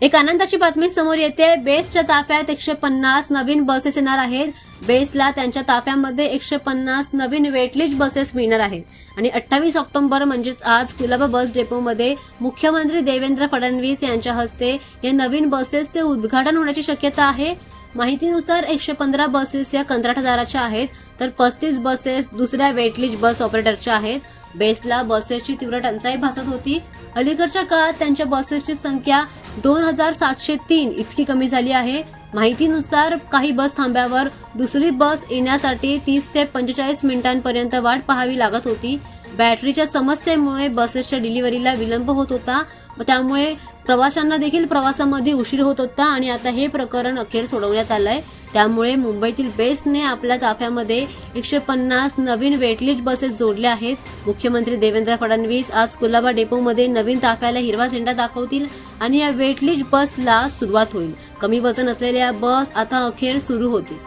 एक आनंदाची बातमी समोर येते। बेस्टच्या ताफ्यात 150 नवीन बसेस येणार आहेत। बेस्टला त्यांच्या ताफ्यामध्ये 150 नवीन वेटलिस्ट बसेस मिळणार आहेत आणि 28 ऑक्टोबर म्हणजेच आज कुलाबा बस डेपोमध्ये मुख्यमंत्री देवेंद्र फडणवीस यांच्या हस्ते या नवीन बसेसचे उद्घाटन होण्याची शक्यता आहे। माहितीनुसार 115 बसेस या कंत्राटदाराच्या आहेत, तर 35 बसेस दुसऱ्या वेटलिस्ट बस ऑपरेटरच्या आहेत। बेस्टला बसेसची तीव्र टंचाई भासत होती। अलीकडच्या काळात त्यांच्या बसेसची संख्या 2703 इतकी कमी झाली आहे। माहितीनुसार काही बस थांब्यावर दुसरी बस येण्यासाठी 30 ते 45 मिनिटांपर्यंत वाट पाहावी लागत होती। बॅटरीच्या समस्येमुळे बसेसच्या डिलिव्हरीला विलंब होत होता व त्यामुळे प्रवाशांना देखील प्रवासामध्ये उशीर होत होता आणि आता हे प्रकरण अखेर सोडवण्यात आलंय। त्यामुळे मुंबईतील बेस्टने आपल्या ताफ्यामध्ये 150 नवीन वेटलिस्ट बसेस जोडल्या आहेत। मुख्यमंत्री देवेंद्र फडणवीस आज कुलाबा डेपोमध्ये नवीन ताफ्याला हिरवा झेंडा दाखवतील आणि या वेटलिस्ट बसला सुरुवात होईल। कमी वजन असलेल्या बस आता अखेर सुरू होतील।